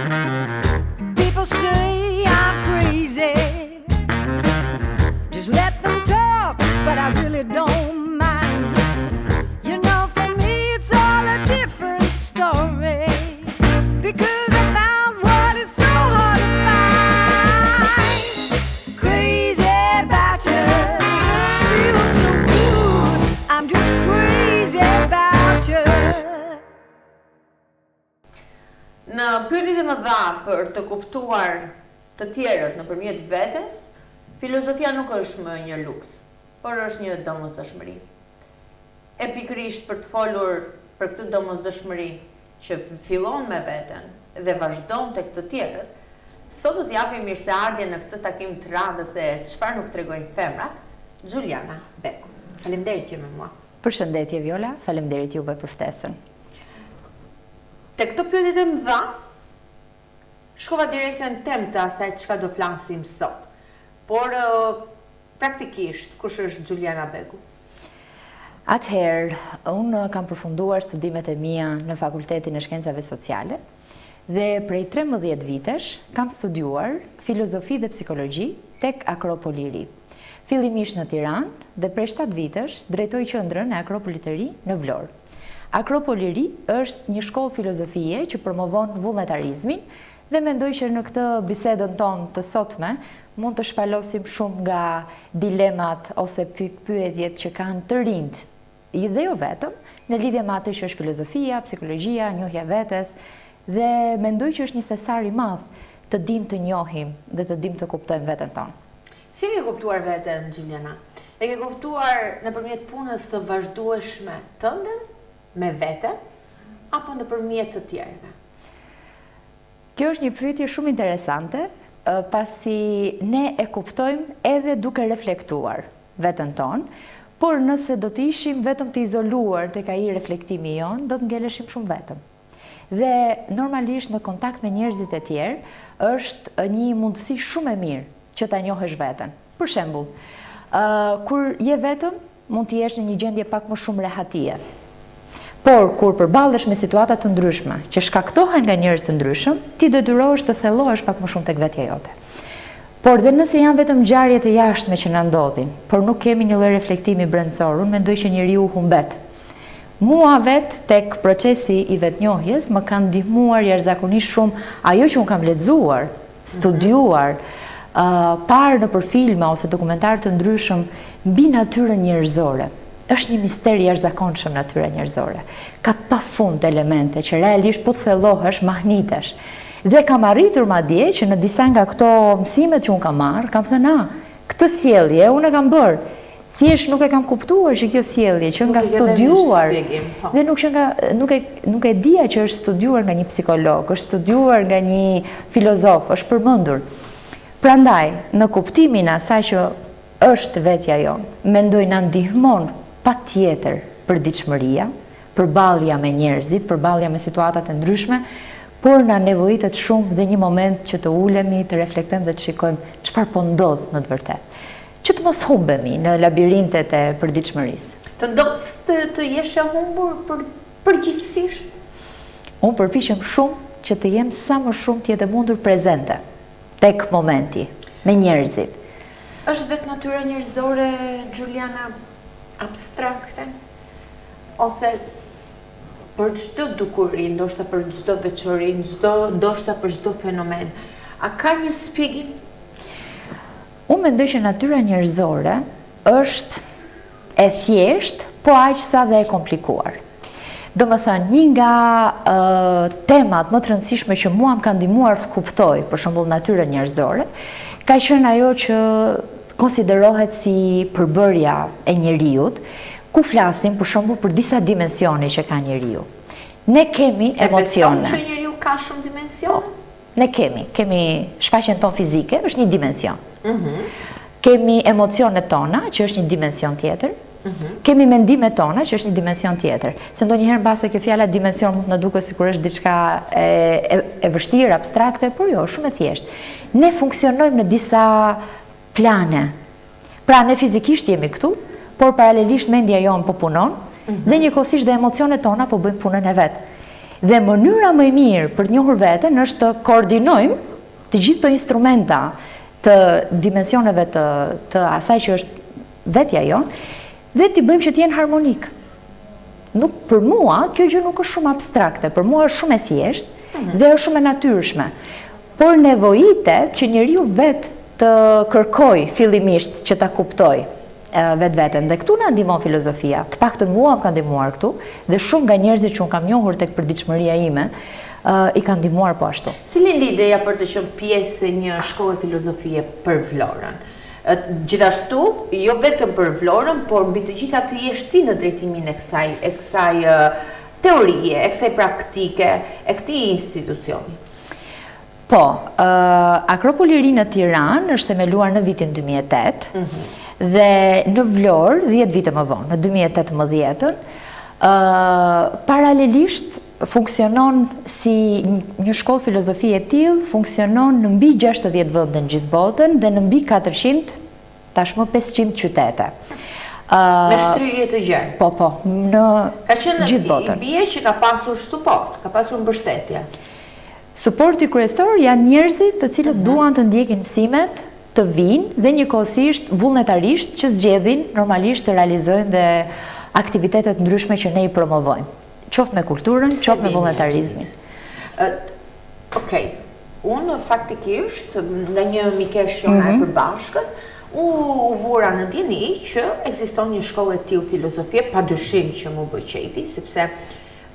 People say I'm crazy. Just let them talk, but I really don't mind. You know, for me it's all a different story. Because I found what is so hard to find. Crazy about you, feels so good. I'm just crazy about you. Në pyetjet e mëdha për të kuptuar të tjerët nëpërmjet vetes, filozofia nuk është më një luks, por është një domosdoshmëri. E pikërisht për të folur për këtë domosdoshmëri që fillon me veten dhe vazhdon tek të tjerët, sot do t'japim mirëseardhje në këtë takim të radhës dhe çfarë nuk tregojnë femrat, Xhuliana Beku. Faleminderit që je me mua. Përshëndetje Viola, faleminderit juve për ftesën. Te këto pyetje të mëdha, shkova direkte në temë të asaj çka do flasim sot. Por praktikisht, kush është Xhuliana Beku? Atëherë, unë kam përfunduar studimet e mia në Fakultetin e Shkencave Sociale dhe prej 13 vitesh kam studiuar filozofi dhe psikologji tek Akropoli i Ri. Fillimisht në Tiranë dhe prej 7 vitesh drejtoj qendrën e Akropolit të Ri në Vlorë. Akropoli i Ri është një shkollë filozofie që promovon vullnetarizmin dhe mendoj që në këtë bisedën tonë të sotme mund të shpalosim shumë nga dilemat ose pyetjet që kanë të rinjt, dhe jo vetëm, në lidhje me atë që është filozofia, psikologjia, njohja vetes, dhe mendoj që është një thesar i madh të dim të njohim dhe të dim të kuptojmë veten tonë. Si e ke kuptuar veten, Xhuliana? E ke kuptuar nëpërmjet punës së vazhdueshme tënde me veten apo nëpërmjet të tjerëve? Kjo është një pyetje shumë interesante, pasi ne e kuptojmë edhe duke reflektuar veten tonë, por nëse do të ishim vetëm të izoluar tek ai reflektimi jon, do të ngeleshim shumë vetëm. Dhe normalisht në kontakt me njerëzit e tjerë është një mundësi shumë e mirë që ta njohësh veten. Për shembull, kur je vetëm, mund të jesh në një gjendje pak më shumë rehatie. Por kur përballesh me situata të ndryshme që shkaktohen nga njerëz të ndryshëm, ti detyrohesh të thellohesh pak më shumë tek vetja jote. Por dhe nëse janë vetëm ngjarjet e jashtme që na ndodhin, por nuk kemi një lloj reflektimi brendësor, unë mendoj që njeriu humbet. Mua vet tek procesi i vetnjohjes më kanë ndihmuar jashtëzakonisht shumë ajo që unë kam lexuar, studiuar, parë nëpër filma ose dokumentar të ndryshëm mbi natyrën njerëzore. Është një mister i jashtëzakonshëm natyra njerëzore. Ka pafund elemente që realisht po thellohesh, mahnitesh. Dhe kam arritur madje që në disa nga këto mësimet që unë kam marrë, kam thënë, këtë sjellje unë e kam bërë. Thjesht nuk e kam kuptuar që kjo sjellje që nga studiuar dhe nuk e dija që është studiuar nga një psikolog, është studiuar nga një filozof, është përmendur. Prandaj, në kuptimin asaj që është vetja jonë, mendoj na ndihmon patjetër përditshmëria, përballja me njerëzit, përballja me situatat e ndryshme, por na nevojitet shumë dhe një moment që të ulemi, të reflektojmë dhe të shikojmë çfarë po ndodh në të vërtetë. Që të mos humbemi në labirintet e përditshmërisë. Të ndodh të jesh e humbur përgjithsisht? Unë përpiqem shumë që të jem sa më shumë të jetë mundur prezente tek momenti me njerëzit. Është vetë natyra njerëzore, Xhuliana, abstrakte? Ose për çdo dukuri, ndoshta për çdo veçori, ndoshta për çdo fenomen, a ka një shpjegim? Unë mendoj që natyra njerëzore është e thjesht, po aq sa dhe e komplikuar. Domethënë, një nga temat më të rëndësishme që mua më ka ndihmuar të kuptoj, për shembull natyrën njerëzore, ka qenë ajo që konsiderohet si përbërja e njeriut, ku flasim për shembull për disa dimensione që ka njeriu. Ne kemi emocione. E beson që njeriu ka shumë dimensione? Ne kemi shfaqjen tonë fizike, është një dimension. Kemi emocionet tona, që është një dimension tjetër. Kemi mendimet tona, që është një dimension tjetër. Se ndonjëherë mbase kjo fjala dimension mund të na duket sikur është diçka e vështirë, abstrakte, por jo, shumë e thjeshtë. Ne funksionojmë në disa plane. Pra ne fizikisht jemi këtu, por paralelisht mendja jonë po punon, dhe njëkohësisht dhe emocionet tona po bëjmë punën e vet. Dhe mënyra më e mirë për të njohur veten është të koordinojmë të gjithë të instrumenta të dimensioneve të asaj që është vetja jonë dhe t'i bëjmë që t'jenë harmonik. Nuk, për mua, kjo gjë nuk është shumë abstrakte, për mua është shumë e thjeshtë dhe është shumë e natyrshme. Por nevojitet që njeriu vetë të kërkoj fillimisht që ta kuptoj vetveten. Dhe këtu na ndihmon filozofia. Të paktën mua më ka ndihmuar këtu dhe shumë nga njerëzit që unë kam njohur tek përditshmëria ime i kanë ndihmuar po ashtu. Si lindi ideja për të qenë pjesë e një shkolle filozofie për Vlorën? Gjithashtu, jo vetëm për Vlorën, por mbi të gjitha të jesh ti në drejtimin e kësaj teorie, e kësaj praktike, e këtij institucioni. Po, Akropoli i ri në Tiranë është themeluar në vitin 2008 dhe në Vlorë 10 vite më vonë, në 2018-ën, paralelisht funksionon si një shkollë filozofie e tillë, funksionon në mbi 60 vende në gjithë botën dhe në mbi 400, tashmë 500 qytete. Me shtrirje të gjerë. Po, në gjithë botën. I bie që ka pasur suport, ka pasur mbështetje. Suporti kryesor janë njerëzit të cilët duan të ndjekin mësimet, të vinë dhe njëkohësisht vullnetarisht që zgjedhin normalisht të realizojnë dhe aktivitetet ndryshme që ne i promovojmë. Qoftë me kulturën, qoftë me vullnetarizmin. Okej, unë faktikisht nga një mikesh jona e përbashkët, u vura në dini që ekziston një shkollë e tillë filozofie, padyshim që mu bë qejfi, sepse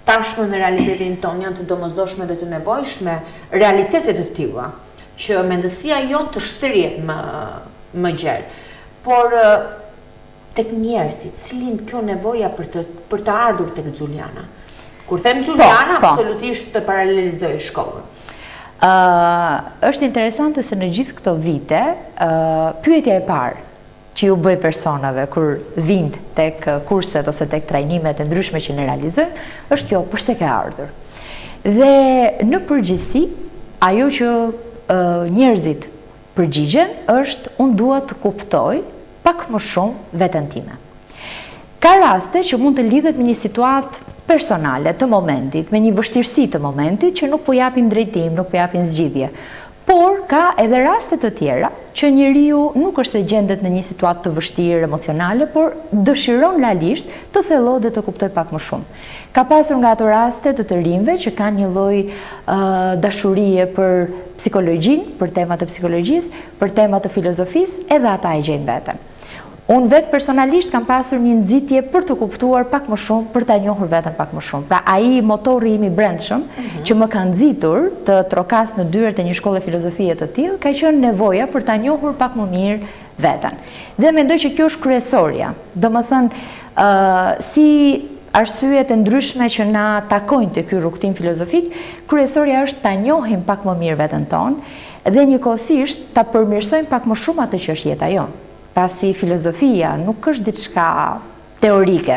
tashmë në realitetin ton janë të domosdoshme dhe të nevojshme realitetet të tilla, që mendësia jonë të shtrihet më gjerë. Por tek njerëzit, si lind kjo nevoja për të ardhur tek Xhuliana? Kur them Xhuliana, absolutisht të paralelizoj shkollën. Është interesante se në gjithë këto vite, pyetja e parë që ju bëj personave kur vinë tek kurset ose tek trajnimet e ndryshme që ne realizojmë, është kjo, përse ke ardhur? Dhe në përgjithësi, ajo që njerëzit përgjigjen është unë dua të kuptoj pak më shumë veten time. Ka raste që mund të lidhet me një situatë personale të momentit, me një vështirësi të momentit që nuk po japin drejtim, nuk po japin zgjidhje. Por ka edhe raste të tjera që njeriu nuk është se gjendet në një situatë të vështirë emocionale, por dëshiron realisht të thellojë dhe të kuptoj pak më shumë. Ka pasur nga ato raste të rinjve që kanë një lloj dashurie për psikologjinë, për temat e psikologjisë, për temat të filozofisë, edhe ata e gjejnë veten. Unë vetë personalisht kam pasur një nxitje për të kuptuar pak më shumë, për ta njohur veten pak më shumë. Pra ai motori im i brendshëm që më ka nxitur të trokas në dyert e një shkolle filozofie të tillë, ka qenë nevoja për ta njohur pak më mirë veten. Dhe mendoj që kjo është kryesorja. Domethënë, si arsyet e ndryshme që na takojnë te ky rrugtim filozofik, kryesorja është ta njohim pak më mirë veten tonë dhe njëkohësisht ta përmirësojmë pak më shumë atë që është jeta jonë. Pasi filozofia nuk është diçka teorike.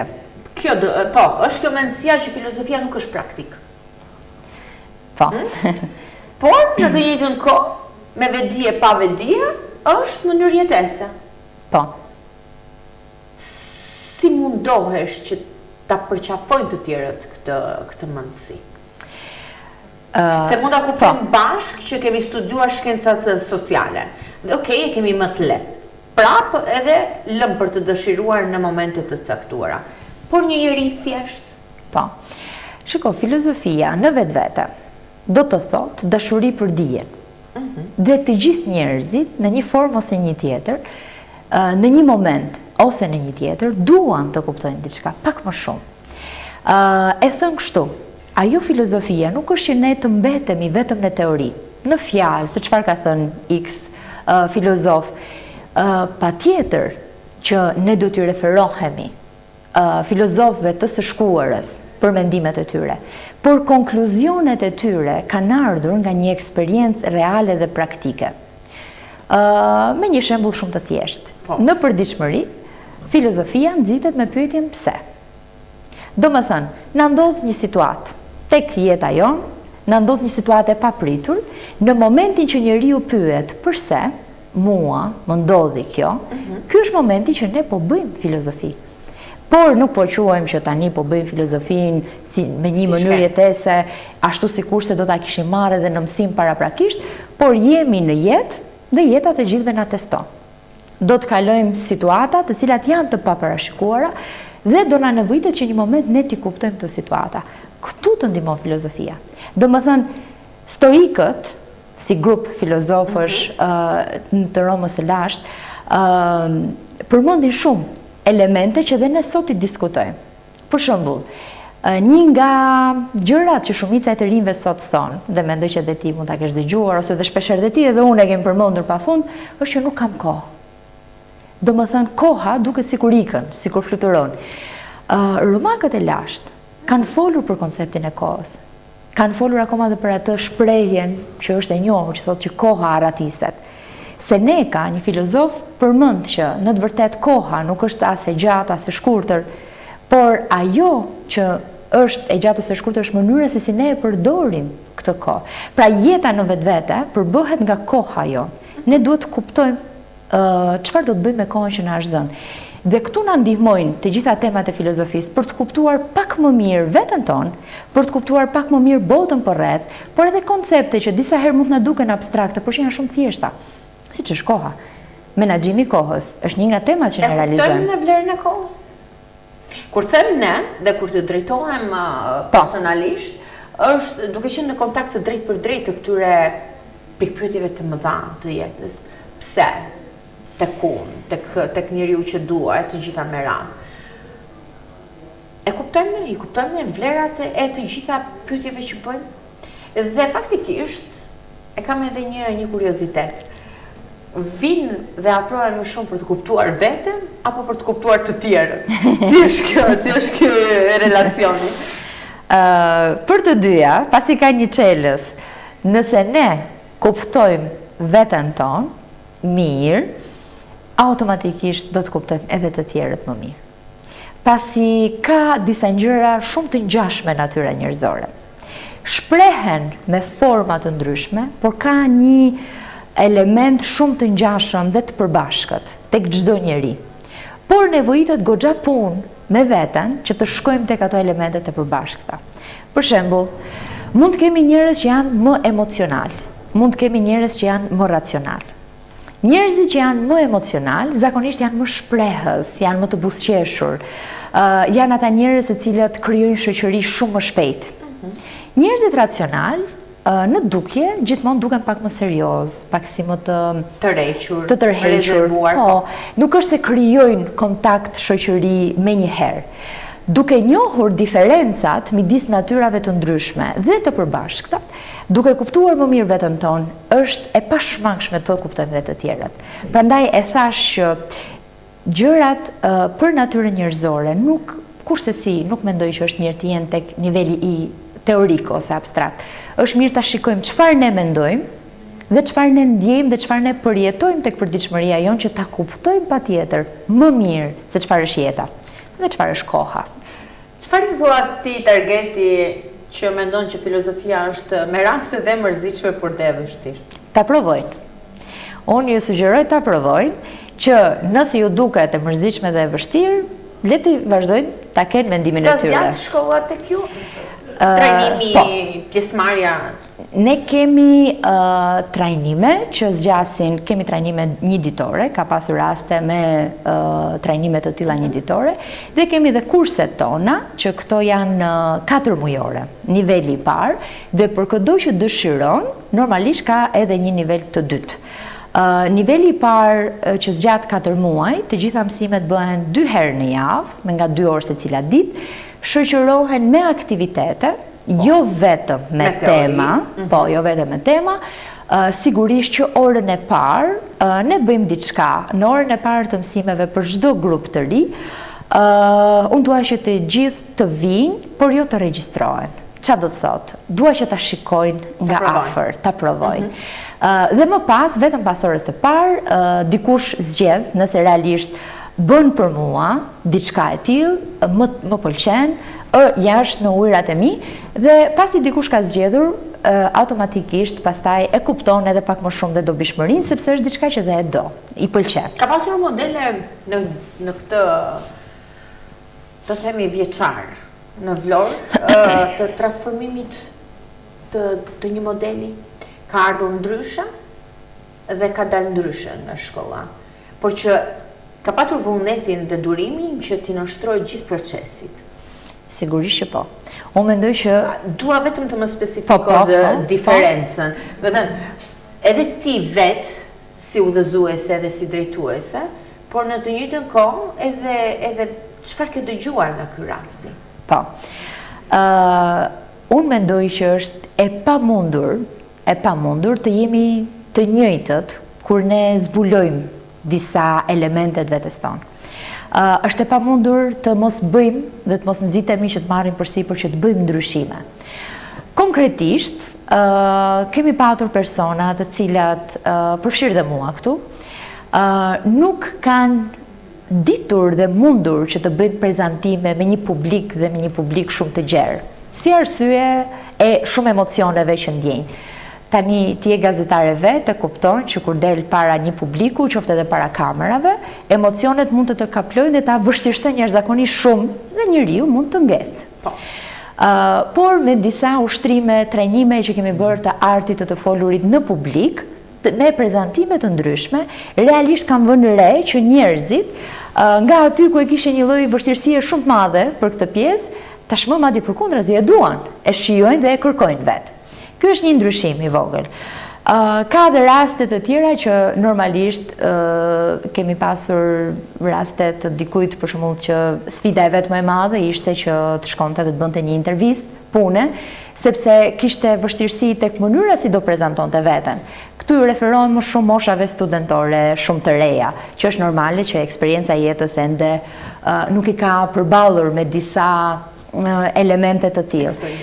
Është kjo mendësia që filozofia nuk është praktik. Po. Por në të njëjtën kohë, me vedije pa vedije, është mënyrë jetese. Po. Si mundohesh që ta përqafojnë të tjerët këtë mendësi? Se mund ta kuptojmë bashkë që kemi studiuar shkencat sociale. Dhe e kemi më të lehtë. Prapë edhe lëm për të dëshiruar në momente të caktuara. Por një njeri thjesht. Po. Shiko, filozofia në vetvete do të thotë dashuri për dijen. Dhe të gjithë njerëzit në një formë ose një tjetër, në një moment ose në një tjetër, duan të kuptojnë diçka pak më shumë. E thënë kështu, ajo filozofia nuk është që ne të mbetemi vetëm në teori, në fjalë, se çfarë ka thënë X filozof. Pa tjetër që ne do t'ju referohemi filozofëve të së shkuarës për mendimet e tyre, por konkluzionet e tyre kanë ardhur nga një eksperiencë reale dhe praktike. Me një shembull shumë të thjeshtë. Në përditshmëri, filozofia nxitet me pyetjen pse. Domethënë, na ndodh një situatë tek jeta jonë, na ndodh një situatë e papritur, në momentin që njeriu pyet përse, mua më ndodhi kjo, ky është momenti që ne po bëjmë filozofi. Por nuk po quajmë që tani po bëjmë filozofin me një mënyrë jetese, ashtu sikurse do ta kishim marrë edhe në mësim paraprakisht, por jemi në jetë dhe jeta të gjithëve na teston. Do të kalojmë situata të cilat janë të paparashikuara dhe do na nevojitet që një moment ne t'i kuptojmë të situata. Këtu të ndihmon filozofia. Domethënë, stoikët, si grup filozofësh të Romës së lashtë, përmendin shumë elemente që dhe ne sot i diskutojmë. Për shembull, një nga gjërat që shumica e të rinjve sot thonë, dhe mendoj që edhe ti mund ta kesh dëgjuar ose edhe shpeshherë edhe ti edhe unë e kem përmendur pafund, është që nuk kam kohë. Domethënë koha duket sikur ikën, sikur fluturon. Romakët e lashtë kanë folur për konceptin e kohës. Kanë folur akoma dhe për atë shprehjen që është e njohur, që thotë që koha aratiset. Seneca, një filozof, përmend që në të vërtetë koha nuk është as e gjatë as e shkurtër, por ajo që është e gjatë ose e shkurtër është mënyra se si ne e përdorim këtë kohë. Pra jeta në vetvete përbëhet nga koha jonë. Ne duhet të kuptojmë çfarë do të bëjmë me kohën që na është dhënë. Dhe këtu na ndihmojnë të gjitha temat e filozofisë për të kuptuar pak më mirë veten tonë, për të kuptuar pak më mirë botën përreth, por edhe koncepte që disa herë mund të na duken abstrakte, por që janë shumë thjeshta. Siç është koha. Menaxhimi i kohës është një nga temat që ne realizojmë. E kuptojmë në vlerën e kohës? Kur them ne dhe kur të drejtohem personalisht, është duke qenë në kontakt të drejt për drejt të këtyre pikpyetjeve të mëdha të jetës. Pse? Tek unë, tek njeriu që dua, të gjitha me radhë. I kuptojmë vlerat e të gjitha pyetjeve që bëjmë. Dhe faktikisht e kam edhe një kuriozitet. Vinë dhe afrohen më shumë për të kuptuar veten apo për të kuptuar të tjerët? Si është kjo relacioni? Për të dyja, pasi ka një çelës, nëse ne kuptojmë veten tonë mirë, automatikisht do të kuptojmë edhe të tjerët më mirë. Pasi ka disa gjëra shumë të ngjashme natyra njerëzore. Shprehen me forma të ndryshme, por ka një element shumë të ngjashëm dhe të përbashkët tek çdo njeri. Por nevojitet goxha punë me veten që të shkojmë tek ato elementet e përbashkëta. Për shembull, mund të kemi njerëz që janë më emocional, mund të kemi njerëz që janë më racional. Njerëzit që janë më emocional, zakonisht janë më shprehës, janë më të buzëqeshur, janë ata njerëz të cilët krijojnë shoqëri shumë më shpejt. Njerëzit racional, në dukje, gjithmonë duken pak më serioz, pak si më të tërhequr. Po, nuk është se krijojnë kontakt shoqëri menjëherë. Duke njohur diferencat midis natyrave të ndryshme dhe të përbashkëta, duke kuptuar më mirë veten tonë, është e pashmangshme të kuptojmë dhe të tjerët. Prandaj e thash që gjërat për natyrën njerëzore kurse si nuk mendoj që është mirë të jenë tek niveli i teorik ose abstrakt. Është mirë ta shikojmë çfarë ne mendojmë dhe çfarë ne ndjejmë dhe çfarë ne përjetojmë tek përditshmëria jonë që ta kuptojmë patjetër më mirë se çfarë është jeta dhe çfarë është koha. Çfarë thua ti Targeti që mendon që filozofia është me raste dhe mërzitshme por dhe e vështirë? Ta provojnë. Unë ju sugjeroj ta provojnë që nëse ju duket e mërzitshme dhe e vështirë, le të vazhdojnë ta kenë mendimin e tyre. Sa zgjat shkolla tek ju? Trajnimi, pjesëmarrja? Ne kemi trajnime që zgjasin, kemi trajnime një ditore, ka pasur raste me trajnime të tilla një ditore, dhe kemi dhe kurset tona, që këto janë 4 mujore, niveli i parë, dhe për çdo që dëshiron, normalisht ka edhe një nivel të dytë. Niveli i parë që zgjat 4 muaj, të gjitha mësimet bëhen 2 herë në javë, me nga 2 orë secila ditë, shoqërohen me aktivitete, jo vetëm me tema, jo vetëm me tema, sigurisht që orën e parë ne bëjmë diçka, në orën e parë të mësimeve për çdo grup të ri, unë dua që të gjithë të vinë, por jo të regjistrohen. Çfarë do të thotë? Dua që ta shikojnë nga afër, ta provojnë. Dhe më pas, vetëm pas orës së parë, dikush zgjedh, nëse realisht bën për mua diçka e tillë, më pëlqen, jashtë në ujërat e mi, dhe pasi dikush ka zgjedhur, automatikisht pastaj e kupton edhe pak më shumë dhe dobishmërinë, sepse është diçka që dhe e do, i pëlqen. Ka pasur modele në këtë, të themi, vjeçar, në Vlorë të transformimit të një modeli. Ka ardhur ndryshe dhe ka dalë ndryshe nga shkolla. Por që ka patur vullnetin dhe durimin që t'i nështrojë gjithë procesit. Sigurisht që po. Unë mendoj që... Dua vetëm të më specifikosh diferencën. Me thënë, edhe ti vetë, si udhëzuese dhe si drejtuese, por në të njëjtën kohë edhe çfarë ke dëgjuar nga ky rasti? Po. Unë mendoj që është e pamundur të jemi të njëjtët kur ne zbulojmë disa elementet vetes tonë. Është e pamundur të mos bëjmë dhe të mos nxitemi që të marrim përsipër që të bëjmë ndryshime. Konkretisht, kemi patur persona të cilat, përfshirë dhe mua këtu, nuk kanë ditur dhe mundur që të bëjnë prezantime me një publik dhe me një publik shumë të gjerë. Si arsye e shumë emocioneve që ndjenjë. Tani ti e gazetare vetë e kupton që kur del para një publiku, qoftë edhe para kamerave, emocionet mund të kaplojnë dhe ta vështirësojnë jashtëzakonisht shumë dhe njeriu mund të ngecë. Por me disa ushtrime, trajnime që kemi bërë të artit të folurit në publik, me prezantime të ndryshme, realisht kam vënë re që njerëzit, nga aty ku e kishe një lloj vështirësie shumë të madhe për këtë pjesë, tashmë madje përkundrazi e duan, e shijojnë dhe e kërkojnë vetë. Ky është një ndryshim i vogël. Ka dhe rastet të tjera që normalisht kemi pasur rastet të dikujt për shembull që sfida e vet më e madhe ishte që të shkonte të bënte një intervistë pune, sepse kishte vështirësi tek mënyra si do prezantonte veten. Këtu ju referohem më shumë moshave studentore shumë të reja, që është normale që eksperienca e jetës ende nuk i ka përballur me disa elemente të tillë.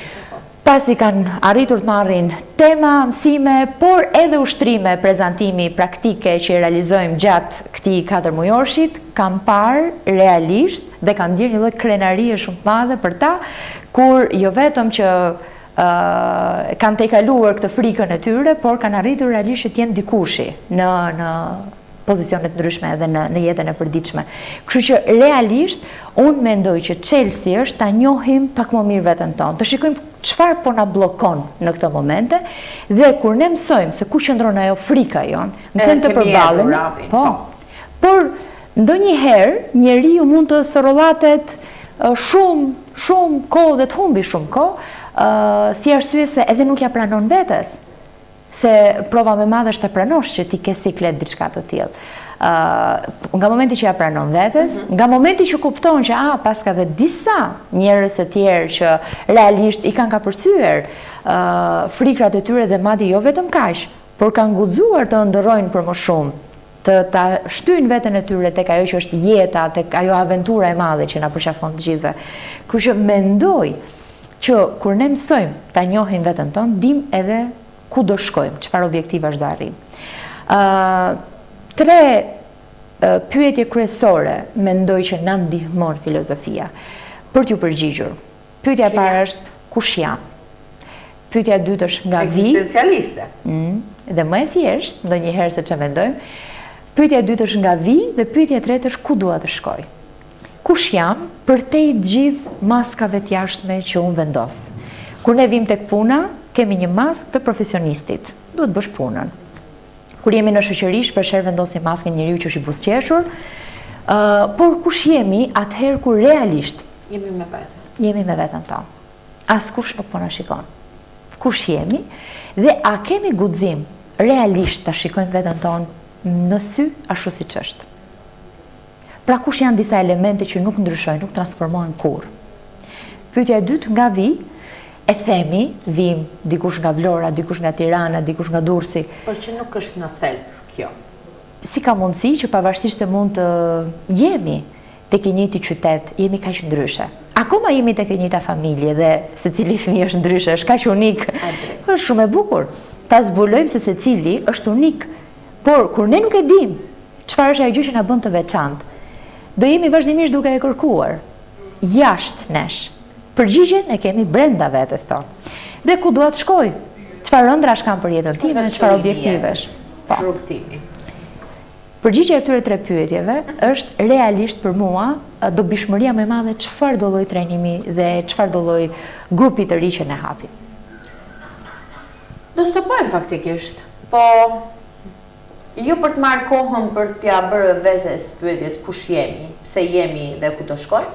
Pasi kanë arritur të marrin tema, mësime, por edhe ushtrime, prezantimi, praktike që i realizojmë gjatë këtij 4 mujorshit, kam parë realisht dhe kam ndjerë një lloj krenarie shumë të madhe për ta, kur jo vetëm që kanë tejkaluar këtë frikën e tyre, por kanë arritur realisht që të jenë dikushi në pozicionet ndryshme edhe në jetën e përditshme. Kështu që realisht unë mendoj që çelësi është ta njohim pak më mirë veten tonë, të shikojmë çfarë po na bllokon në këto momente dhe kur ne mësojmë se ku qëndron ajo frika jon, mësojmë të përballemi. Po. Por ndonjëherë njeriu mund të sorollatet shumë kohë dhe të humbi shumë kohë, si arsye se edhe nuk ja pranon vetes. Se prova me madhe është të pranosh që ti ke siklet diçka të tillë. Nga momenti që ja pranon vetes, nga momenti që kupton që pas ka dhe disa njerëz të tjerë që realisht i kanë kapërcyer frikrat e tyre dhe madje jo vetëm kaq, por kanë guxuar të ndërrojnë për më shumë, të ta shtyjnë veten e tyre tek ajo që është jeta, tek ajo aventura e madhe që na përqafon të gjithëve. Kështu që mendoj që kur ne mësojmë ta njohim veten tonë, dim edhe ku do shkojmë, çfarë objektivash do arrijmë. 3 pyetje kryesore mendoj që na ndihmon filozofia për t'ju përgjigjur. Pyetja e parë është kush jam? Pyetja e dytë është nga vi. Ekzistencialiste. Dhe më e thjeshtë, ndonjëherë se ç'e mendojmë. Pyetja e dytë është nga vi dhe pyetja e tretë është ku dua të shkoj? Kush jam përtej të gjithë maskave të jashtme që unë vendos? Kur ne vim tek puna, kemi një maskë të profesionistit, duhet bësh punën. Kur jemi në shoqëri, shpeshherë vendosim maskën njeriu që është i buzëqeshur, por kush jemi atëherë kur realisht jemi me veten? Jemi me veten tonë. Askush nuk po na shikon. Kush jemi dhe a kemi guxim realisht ta shikojmë veten tonë në sy ashtu siç është. Pra kush janë disa elemente që nuk ndryshojnë, nuk transformohen kurrë. Pyetja e dytë nga vi, e themi, vim dikush nga Vlora, dikush nga Tirana, dikush nga Durrësi. Por që nuk është në thelb kjo. Si ka mundësi që pavarësisht të mund të jemi tek i njëjti qytet, jemi kaq ndryshe. Akoma jemi tek e njëjta familje dhe secili fëmijë është ndryshe, është kaq unik. Është shumë e bukur. Ta zbulojmë se secili është unik. Por kur ne nuk e dim çfarë është ajo gjë që na bën të veçantë, do jemi vazhdimisht duke e kërkuar jashtë nesh. Përgjigjen e kemi brenda vetes tonë. Dhe ku dua të shkoj? Çfarë ëndrash kam për jetën time, çfarë objektivesh? Rrugtimi. Përgjigjja e këtyre 3 pyetjeve është realisht për mua dobishmëria më e madhe çfarë do lloj trajnimi dhe çfarë do lloj grupi të ri që ne hapim. Do stopojmë faktikisht, po jo për të marrë kohën për t'ja bërë vetes pyetjet kush jemi, pse jemi dhe ku do shkojmë,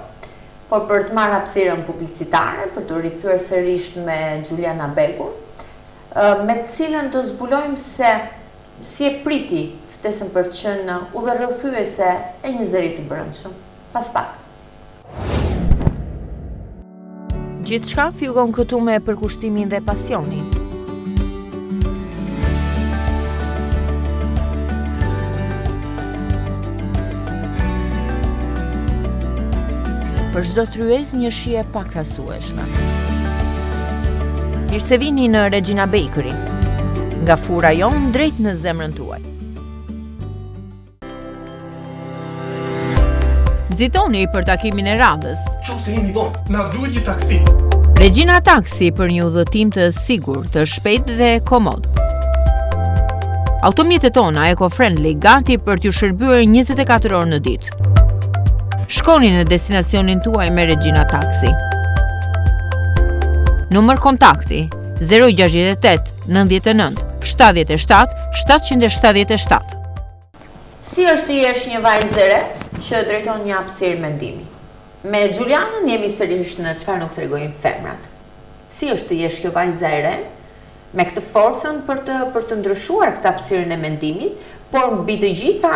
por për të marrë hapësirën publicitare, për të rikthyer sërish me Gjuliana Begun, me të cilën do zbulojmë se si e priti ftesën për të qenë udhërrëfyese e një zëri të brendshëm. Pas pak. Gjithçka fillon këtu me përkushtimin dhe pasionin. Për çdo tryez një shije pa krahasueshme. Mirë se vini në Regina Bakery, nga fura jon drejt në zemrën tuaj. Nxitoni për takimin e radhës. Qose jemi vonë, na duhet një taksi. Regina Taxi për një udhëtim të sigurt, të shpejt dhe komod. Automjetet tona eco-friendly gati për t'ju shërbyer 24 orë në ditë. Shkoni në destinacionin tuaj me Regina Taxi. Numër kontakti 068 99 77 777. Si është të jesh një vajzë re që drejton një hapësirë mendimi? Me Gjulianën jemi sërish në çfarë nuk tregojnë femrat. Si është të jesh kjo vajzë e re me këtë forcën për të ndryshuar këtë hapësirën e mendimit, por mbi të gjitha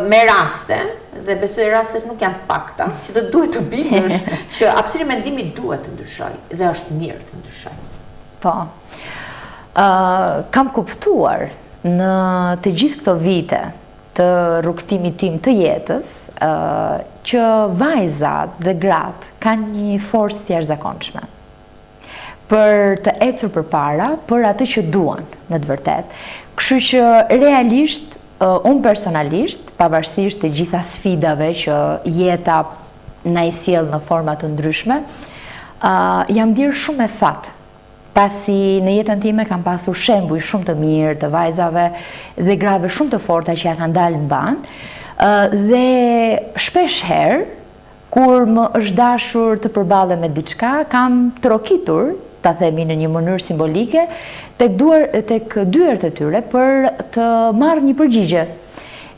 me raste, dhe besoj rastet nuk janë të pakta, që të duhet të bindesh që hapësira e mendimit duhet të ndryshojë dhe është mirë të ndryshojë. Po. Kam kuptuar në të gjithë këto vite të rrugtimit tim të jetës që vajzat dhe gratë kanë një forcë të jashtëzakonshme për të ecur përpara për atë që duan në të vërtetë. Kështu që realisht unë personalisht, pavarësisht të gjitha sfidave që jeta na i sjell në forma të ndryshme, jam ndier shumë e fat, pasi në jetën time kam pasur shembuj shumë të mirë të vajzave dhe grave shumë të forta që ja kanë dalë në banë, dhe shpesh herë kur më është dashur të përballem me diçka, kam trokitur, ta themi në një mënyrë simbolike, tek dyert e tyre për të marrë një përgjigje.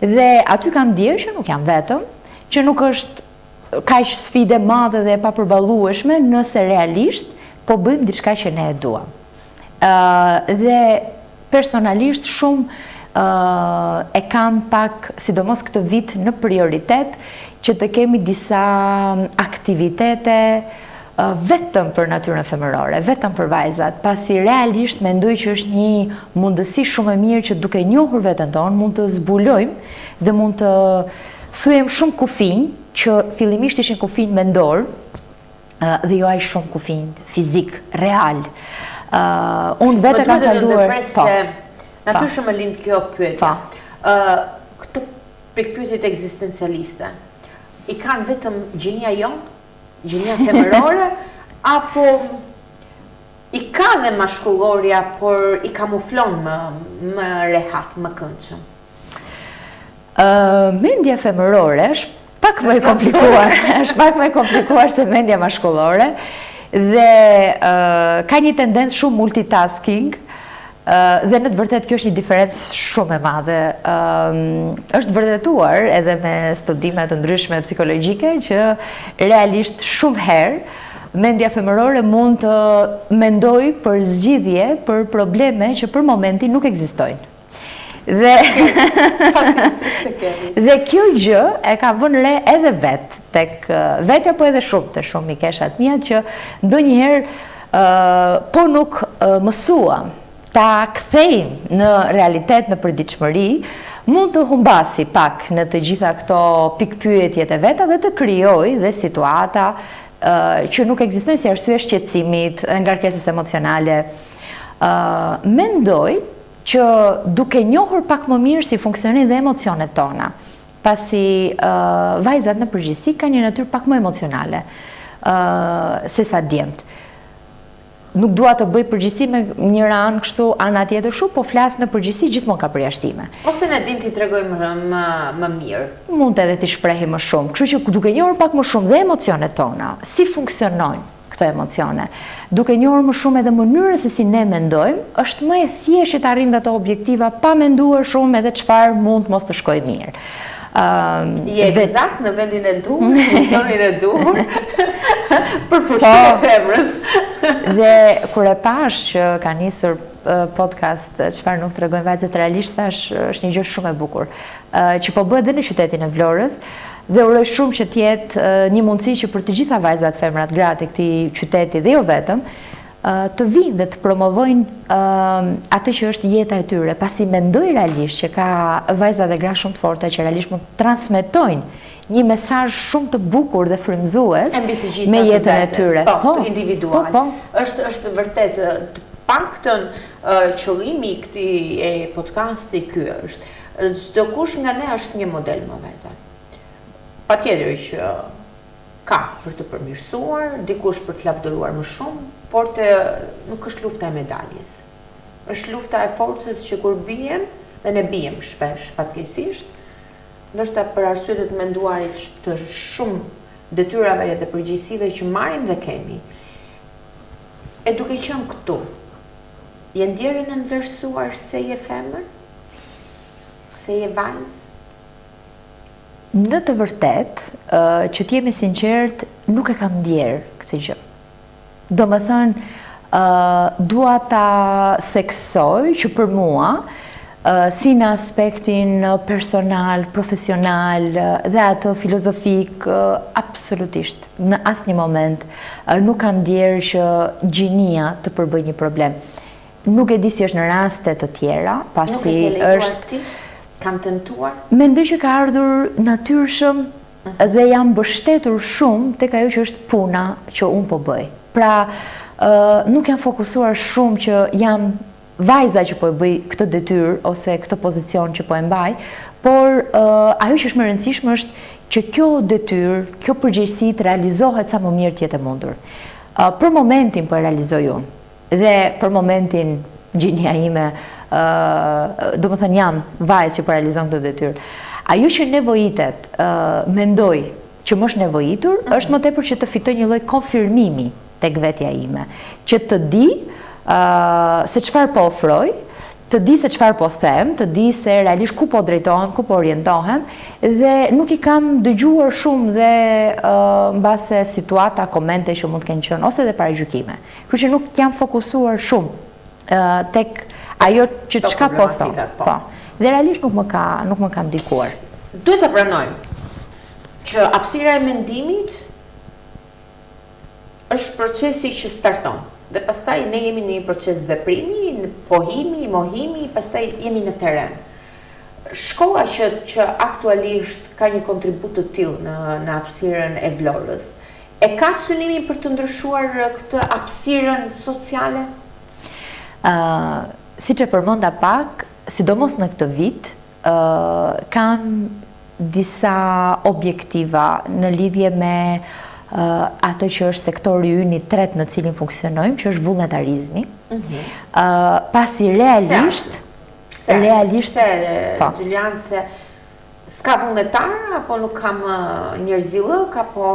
Dhe aty kam ndier që nuk jam vetëm, që nuk është kaq sfide madhe dhe e papërballueshme nëse realisht po bëjmë diçka që ne e duam. Dhe personalisht shumë e kam pak, sidomos këtë vit, në prioritet që të kemi disa aktivitete vetëm për natyrën femërore, vetëm për vajzat, pasi realisht mendoj që është një mundësi shumë e mirë që duke njohur veten tonë mund të zbulojmë dhe mund të thyem shumë kufinj që fillimisht ishin kufinj mendor dhe jo aq shumë kufinj fizik, real. Unë vetë kam kaluar. Natyrshëm e lind kjo pyetje. Këto pikpyetjet ekzistencialiste i kanë vetëm gjinia jonë? Gjinia femërore, apo i ka dhe mashkulloria, por i kamuflon më rehat, më këndshëm? Mendja femërore është pak më e komplikuar, është pak më e komplikuar se mendja mashkullore dhe ka një tendencë shumë multitasking. Dhe në të vërtet kjo është një diferencë shumë e madhe. Është vërtetuar edhe me studime të ndryshme psikologjike që realisht shumë herë mendja femërore mund të mendoj për zgjidhje për probleme që për momentin nuk ekzistojnë. Dhe kjo gjë e ka vënë re edhe vetë, tek vetja po edhe shumë të shumë i keshat mia që ndonjëherë po nuk mësuam ta kthejmë në realitet, në përditshmëri, mund të humbasi pak në të gjitha këto pikpyetjet e veta dhe të krijojë dhe situata që nuk ekzistojnë si arsye shqetësimit, ngarkesës emocionale. Mendoj që duke njohur pak më mirë si funksionojnë dhe emocionet tona, pasi vajzat në përgjithësi kanë një natyrë pak më emocionale se sa djemtë. nuk dua të bëj përgjegjësi me njëra anë kështu ana tjetër shumë, po flas në përgjegjësi gjithmonë ka përjashtime. Ose ne dim ti tregojmë më mirë. Mund edhe ti shprehi më shumë. Kështu që duke njohur pak më shumë dhe emocionet tona, si funksionojnë këto emocione, duke njohur më shumë edhe mënyrën se si ne mendojmë, është më e thjeshtë të arrijmë ato objektiva pa menduar shumë edhe çfarë mund mos të shkojë mirë. Je eksakt në vendin e duhur, misionin e duhur, për fuqinë e femrës. Dhe kur e pash që ka nisur podcast çfarë nuk tregojnë vajzat, realisht thash është një gjë shumë e bukur, që po bëhet edhe në qytetin e Vlorës, dhe uroj shumë që të jetë një mundësi që për të gjitha vajzat, femrat, gratë e këtij qyteti dhe jo vetëm, të vinë dhe të promovojnë atë që është jeta e tyre, pasi mendoj realisht që ka vajza dhe gra shumë të forta që realisht mund të transmetojnë një mesazh shumë të bukur dhe frymëzues me jetën e tyre. Po, të individual. Është vërtet të paktën qëllimi i këtij podcasti ky është. Çdo kush nga ne është një model më vete. Patjetër që ka për të përmirësuar, dikush për të lavdëruar më shumë, por nuk është lufta e medaljes. Është lufta e forcës që kur bijem, dhe ne bijem shpesh fatkeqësisht, ndoshta për arsye të menduarit të shumë detyrave dhe përgjegjësive që marrim dhe kemi. E duke qenë këtu, je ndjerën e nënvlerësuar se je femër? Se je vajzë? Në të vërtet, që t'jemi sinqert, nuk e kam ndjerë këtë gjë. Do më thënë, dua ta theksoj që për mua, si në aspektin personal, profesional dhe atë filozofik, absolutisht, në asnjë moment, nuk kam ndjerë që gjinia të përbëj një problem. Nuk e di si është në raste të tjera, pasi nuk e ke lejuar ti? Kam tentuar? Mendoj që ka ardhur natyrshëm dhe jam mbështetur shumë tek ajo që është puna që unë po bëj. Pra, nuk jam fokusuar shumë që jam vajza që po e bëj këtë detyrë ose këtë pozicion që po e mbaj, por ajo që është më rëndësishme është që kjo detyrë, kjo përgjegjësi të realizohet sa më mirë të jetë e mundur. Për momentin po e realizoj unë dhe për momentin gjinia ime, do më thënë jam vajzë që po realizon këtë detyrë. Ajo që nevojitet, mendoj që më është nevojitur, është më tepër që të fitoj një lloj konfirmimi tek vetja ime, që të di se çfarë po ofroj, të di se çfarë po them, të di se realisht ku po drejtohem, ku po orientohem, dhe nuk i kam dëgjuar shumë dhe mbase situata, komente që mund të kenë qenë ose edhe paragjykime. Kështu që nuk jam fokusuar shumë tek ajo që çka po thon. Po. Dhe realisht nuk më ka ndikuar. Duhet të pranojmë që hapësira e mendimit është procesi që starton. Dhe pastaj ne jemi në një proces veprimi, në pohimi, mohimi, pastaj jemi në terren. Shkolla që aktualisht ka një kontribut të tillë në hapësirën e Vlorës, e ka synimin për të ndryshuar këtë hapësirën sociale? Si që përmenda pak, sidomos në këtë vit, kam disa objektiva në lidhje me atë që është sektori ynë i tretë në cilin funksionojmë, që është vullnetarizmi. Pasi realisht... Pse, Gjulian, se s'ka vullnetar, apo nuk kam njerëzillëk, apo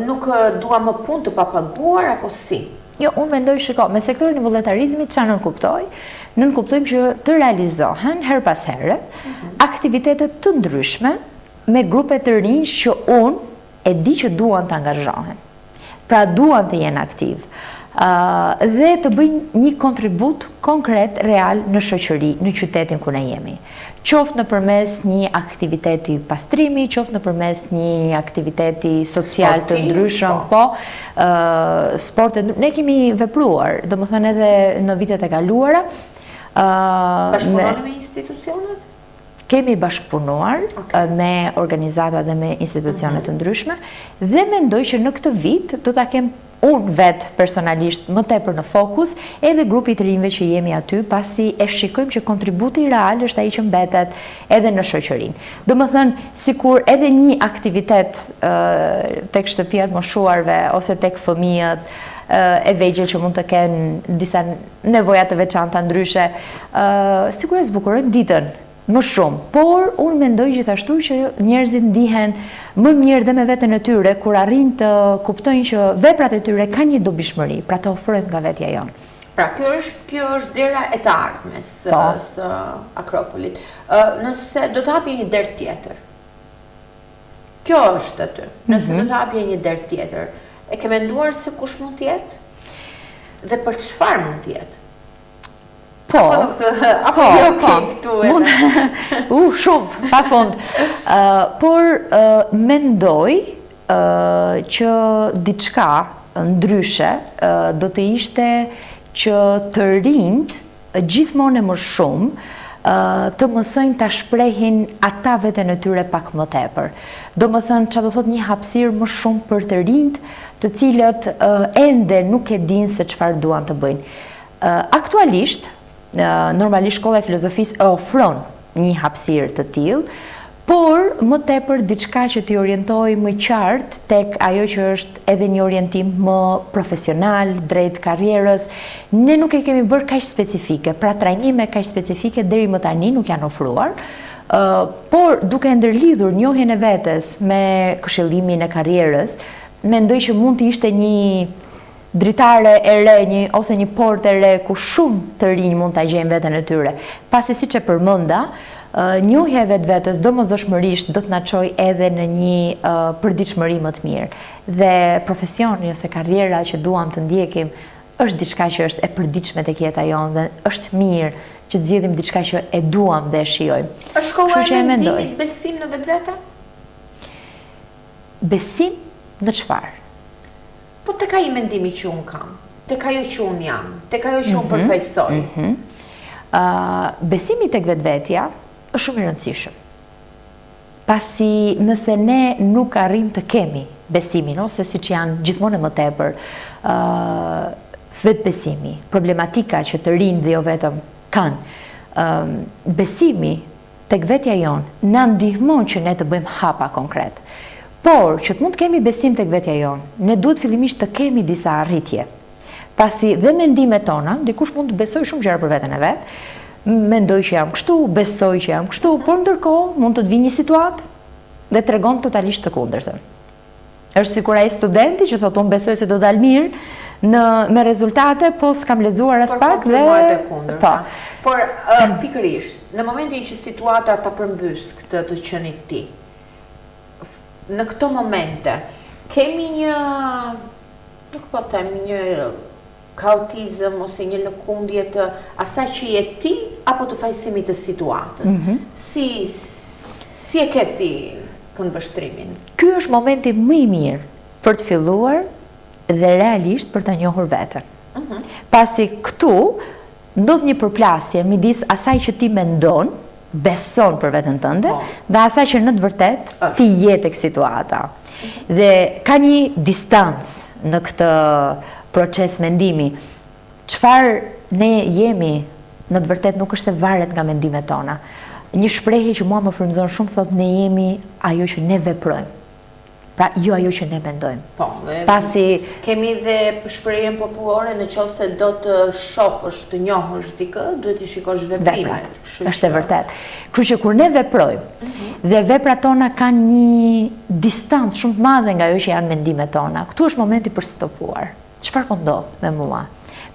nuk dua më punë të papaguar, apo si? Jo, unë mendoj shiko, me sektorin e vullnetarizmit çfarë nënkuptoj? Nënkuptojmë që të realizohen her pas here aktivitetet të ndryshme me grupe të rinj që unë e di që duan të angazhohen. Pra duan të jenë aktiv. Dhe të bëjnë një kontribut konkret, real në shoqëri, në qytetin ku ne jemi. Qoftë nëpërmes një aktiviteti pastrimi, qoftë nëpërmes një aktiviteti social të ndryshëm, po, sportet, ne kemi vepruar, domethënë edhe në vitet e kaluara. Bashkëpunoni me institucionet? Kemi bashkëpunuar me organizata dhe me institucionet të ndryshme dhe mendoj që në këtë vit do ta kem unë vetë personalisht më tepër në fokus edhe grupi të rinjve që jemi aty, pasi e shikojmë që kontributi real është ai që mbetet edhe në shoqërinë. Domethënë, sikur edhe një aktivitet tek shtëpiat moshuarve ose tek fëmijët e vegjël që mund të kenë disa nevoja të veçanta ndryshe, sigurisht zbukurojmë ditën më shumë, por unë mendoj gjithashtu që njerëzit ndihen më mirë dhe me veten e tyre kur arrin të kuptojnë që veprat e tyre kanë një dobishmëri, pra të ofrojmë nga vetja jonë. Pra, kjo është dera e të ardhmes së Akropolit. Nëse do të hapje një derë tjetër, kjo është aty. Nëse do të hapje një derë tjetër, e ke menduar se kush mund të jetë? Dhe për çfarë mund të jetë? Po, shumë, pa fund. Por mendoj që diçka ndryshe do të ishte që të rinjt gjithmonë e më shumë të mësojnë të shprehin ata veten e tyre pak më tepër. Do më thënë që do thot një hapësirë më shumë për të rinjt të cilët ende nuk e dinë se çfarë duan të bëjnë. Aktualisht, normalisht shkolla e filozofisë ofron një hapësirë të tillë, por më tepër diçka që t'i orientoj më qartë tek ajo që është edhe një orientim më profesional, drejt karrierës. Ne nuk e kemi bërë kaq specifike, pra trajnime kaq specifike deri më tani nuk janë ofruar, por duke ndërlidhur njohjen e vetes me këshillimin e karrierës, mendoj që mund të ishte një dritare e re, ose një portë e re ku shumë të rinj mund ta gjejnë veten e tyre. Pasi siç e përmenda, njohja e vetvetes domosdoshmërisht do të na çojë edhe në një përditshmëri më të mirë. Dhe profesioni ose karriera që duam të ndjekim është diçka që është e përditshme tek jeta jonë dhe është mirë që të zgjedhim diçka që e duam dhe e shijojmë. Është shkolla e mendimit besim në vetvete? Besim në çfarë? Po tek ai mendimi që un kam, tek ajo që un jam, tek ajo që un përfaqësoj. Besimi tek vetvetja është shumë i rëndësishëm. Pasi nëse ne nuk arrim të kemi besimin, ose siç janë gjithmonë më tepër, vetbesimi, problematika që të rinj dhe jo vetëm kanë, besimi tek vetja jonë na ndihmon që ne të bëjmë hapa konkret. Por që të mund të kemi besim tek vetja jonë, ne duhet fillimisht të kemi disa arritje. Pasi dhe mendimet tona, dikush mund të besoj shumë gjëra për veten e vet, mendoj që jam kështu, besoj që jam kështu, por ndërkohë mund të të vijë një situatë dhe tregon totalisht të kundërtën. Është sikur ai studenti që thotë unë besoj se do dal mirë me rezultate, po s'kam lexuar as pak dhe po. Por pikërisht, në momentin që situata ta përmbys këtë të qenit ti, në këto momente, kemi një, nuk po them, një kaotizëm ose një lëkundje të asaj që je ti apo të fajsimit të situatës. Si e ke ti këndvështrimin? Ky është momenti më i mirë për të filluar dhe realisht për të njohur veten. Pasi këtu ndodh një përplasje midis asaj që ti mendon, beson për veten tënde, dhe asaj që në të vërtet ti je tek situata. Dhe ka një distancë në këtë proces mendimi. Çfarë ne jemi në të vërtet nuk është se varet nga mendimet tona. Një shprehje që mua më frymëzon shumë thotë ne jemi ajo që ne veprojmë. Pra jo ajo që ne mendojmë. Po, dhe pasi kemi dhe shprehjen popullore, nëse do të shohësh, të njohësh dikë, duhet të shikosh veprimet. Është e vërtet. Kështu që kur ne veprojmë dhe veprat tona kanë një distancë shumë të madhe nga ajo që janë mendimet tona, këtu është momenti për stopuar. Çfarë po ndodh me mua?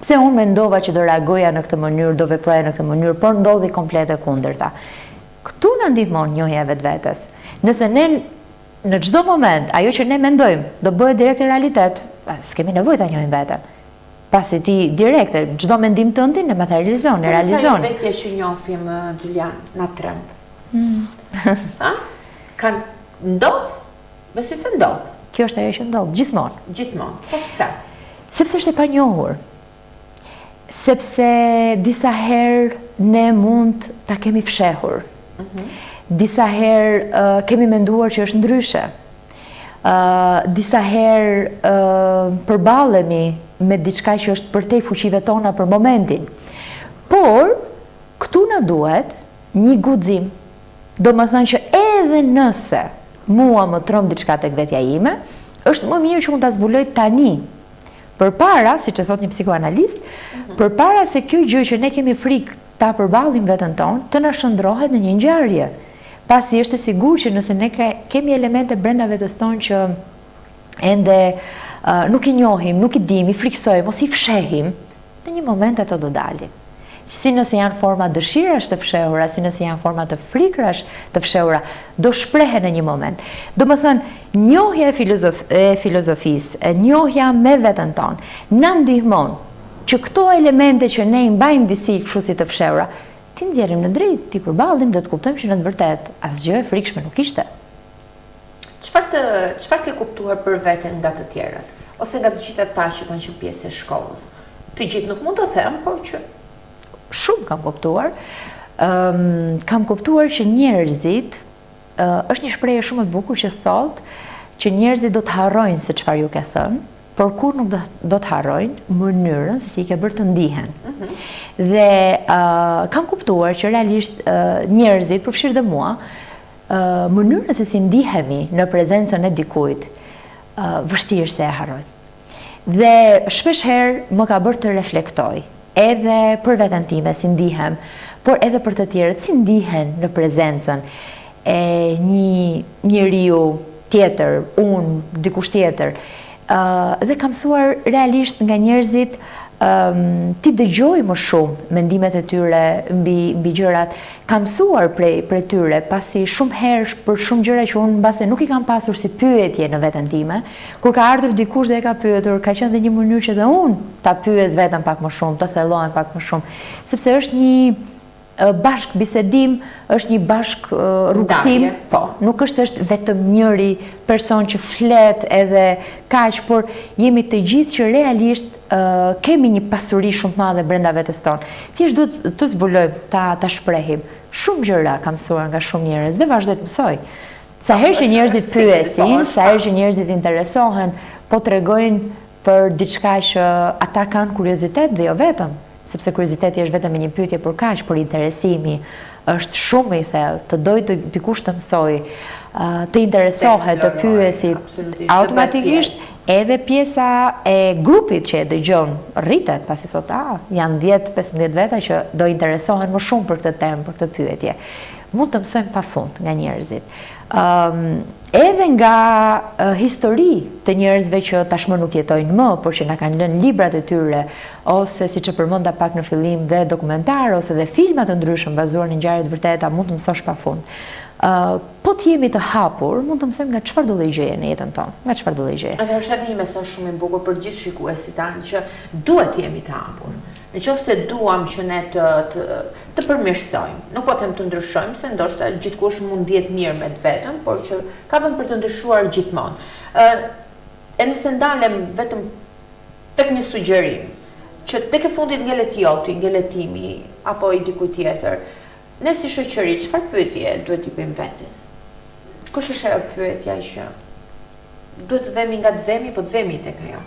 Pse unë mendova që do reagoja në këtë mënyrë, do veproja në këtë mënyrë, por ndodhi komplet e kundërta. Këtu na ndihmon njohja e vetvetes. Nëse ne në çdo moment ajo që ne mendojmë do bëhet direkt realitet, s'kemi nevojë ta njohim veten. Pasi ti direkt çdo mendim tënd e materializon, e realizon. Sa vetja që njohim Xhilian na tremb. Ndodh? Besoj se ndodh. Kjo është ajo që ndodh gjithmonë. Gjithmonë. Po pse? Sepse është e panjohur. Sepse disa herë ne mund ta kemi fshehur. Disa herë kemi menduar që është ndryshe. Disa herë përballemi me diçka që është përtej fuqive tona për momentin. Por këtu na duhet një guxim. Domethënë që edhe nëse mua më tromb diçka tek vetja ime, është më mirë që unë ta zbuloj tani. Përpara, siç e thot një psikoanalist, përpara se kjo gjë që ne kemi frikë ta përballim veten tonë, të na shndrohet në një ngjarje. Pasi është e sigurt që nëse ne kemi elemente brenda vetes tonë që ende nuk i njohim, nuk i dim, i friksojmë ose i fshehim, në një moment ato do dalin. Si nëse janë forma dëshirash të fshehura, si nëse janë forma të frikrash të fshehura, do shprehen në një moment. Do më thënë, njohja e filozofisë, njohja me veten tonë, na ndihmon që këto elemente që ne i mbajmë disi kështu si të fshehura, ti nxjerrim në dritë, ti përballim dhe të kuptojmë që në të vërtetë asgjë e frikshme nuk ishte. Çfarë ke kuptuar për veten nga të tjerat? Ose nga të gjithë ata që kanë qenë pjesë e shkollës? Të gjithë nuk mund të them, por që shumë kam kuptuar. Kam kuptuar që njerëzit, është një shprehje shumë e bukur që thotë që njerëzit do të harrojnë se çfarë ju ke thënë, por kur nuk do të harrojnë mënyrën se si i ke bërë të ndihen. Dhe kam kuptuar që realisht njerëzit, përfshirë dhe mua, mënyrën se si ndihemi në prezencën e dikujt, vështirë se e harrojnë. Dhe shpesh herë më ka bërë të reflektoj, edhe për veten time si ndihem, por edhe për të tjerët si ndihen në prezencën e një njeriu tjetër, unë, dikush tjetër. Dhe kam mësuar realisht nga njerëzit ti dëgjoj më shumë mendimet e tyre mbi gjërat. Kam mësuar prej tyre, pasi shumë herë për shumë gjëra që unë mbase nuk i kam pasur si pyetje në veten time, kur ka ardhur dikush dhe e ka pyetur, ka qenë dhe një mënyrë që dhe unë ta pyes veten pak më shumë, të thellohem pak më shumë, sepse është një bashk bisedim, është një bashk rrugtim, po, nuk është vetëm njëri person që flet edhe kaq, por jemi të gjithë që realisht kemi një pasuri shumë të madhe brenda vetes tonë. Thjesht duhet të zbulojmë, ta shprehim. Shumë gjëra kam mësuar nga shumë njerëz dhe vazhdoj të mësoj. Sa herë që njerëzit pyesin, sa herë që njerëzit interesohen, po tregojnë për diçka që ata kanë kuriozitet dhe jo vetëm. Sepse kurioziteti është vetëm një pyetje për kaq, por interesimi është shumë i thellë, të dojë dikush të mësoj, të interesohet, të pyesit, automatikisht edhe pjesa e grupit që e dëgjon rritet, pasi thotë, janë 10-15 veta që do interesohen më shumë për këtë temë, për këtë pyetje. Mund të mësojmë pafund nga njerëzit. Edhe nga histori të njerëzve që tashmë nuk jetojnë më, por që na kanë lënë librat e tyre, ose siç e përmenda pak në fillim dhe dokumentar ose dhe filma të ndryshëm bazuar në ngjarje të vërteta, mund të mësosh pafund. Po të jemi të hapur, mund të mësojmë nga çfarë do lloj gjëje në jetën tonë, nga çfarë do lloj gjëje. Edhe është edhe një mesazh shumë i bukur për gjithë shikuesit tanë që duhet jemi të hapur. Në qoftë se duam që ne të përmirësojmë, nuk po them të ndryshojmë, se ndoshta gjithkush mund të jetë mirë me vetëm, por që ka vend për të ndryshuar gjithmonë. E nëse ndalem vetëm tek një sugjerim, që tek e fundit ngelet joti, ngeletimi, apo i dikujt tjetër, ne si shoqëri, çfarë pyetje duhet t'i bëjmë vetes? Kush është ajo pyetja që duhet të vemi nga të vemi, po të vemi tek ajo?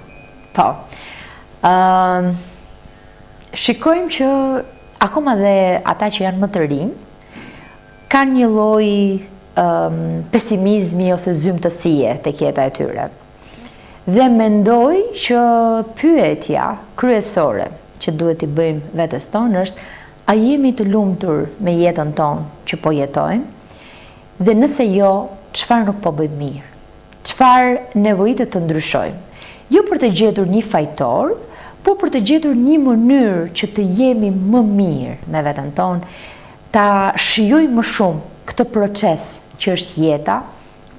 Po. Shikojmë që akoma dhe ata që janë më të rinj kanë një lloj pesimizmi ose zymtësie tek jeta e tyre. Dhe mendoj që pyetja kryesore që duhet t'i bëjmë vetes tonë është: a jemi të lumtur me jetën tonë që po jetojmë? Dhe nëse jo, çfarë nuk po bëjmë mirë? Çfarë nevojitet të ndryshojmë? Jo për të gjetur një fajtor, po për të gjetur një mënyrë që të jemi më mirë me veten tonë, ta shijojmë më shumë këtë proces që është jeta,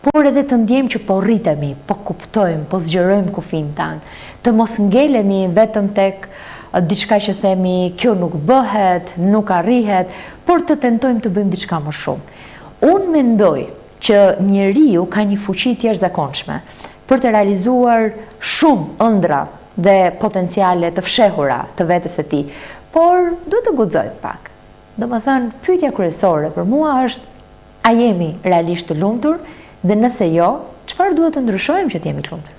por edhe të ndjejmë që po rritemi, po kuptojmë, po zgjerojmë kufin tanë, të mos ngelemi vetëm tek diçka që themi kjo nuk bëhet, nuk arrihet, por të tentojmë të bëjmë diçka më shumë. Unë mendoj që njeriu ka një fuqi të jashtëzakonshme për të realizuar shumë ëndra dhe potenciale të fshehura të vetes së tij, por duhet të guxojmë pak. Domethënë, pyetja kryesore për mua është: a jemi realisht të lumtur? Dhe nëse jo, çfarë duhet të ndryshojmë që të jemi të lumtur?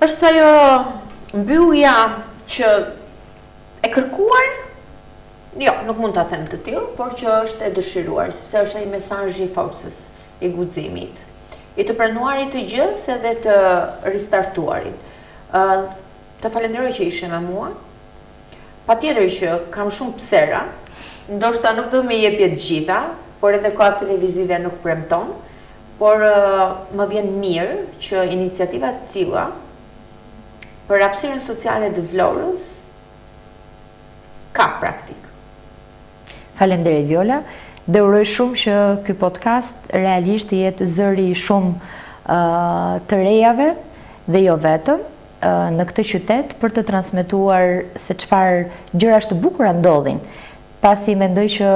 Është ajo mbyllja që e kërkuar? Jo, nuk mund ta them të tillë, por që është e dëshiruar, sepse është ai mesazhi i forcës, i guximit, i të pranuarit të gjës edhe të ristartuarit. Të falenderoj që ishe me mua. Patjetër që kam shumë psera, ndoshta nuk do të më jepje të gjitha, por edhe koha televizive nuk premton, por më vjen mirë që iniciativa të tilla për hapësirën sociale të Vlorës ka praktik. Faleminderit Viola, dhe uroj shumë që ky podcast realisht të jetë zëri shumë të rejave dhe jo vetëm në këtë qytet për të transmetuar se çfarë gjërash të bukura ndodhin. Pasi mendoj që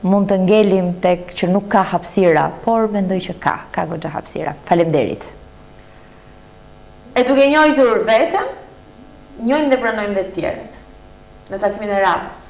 mund të ngelim tek që nuk ka hapësira, por mendoj që ka goxha hapësira. Faleminderit. E duke njohur veten, njohim dhe pranojmë dhe të tjerët. Në takimin e radhës.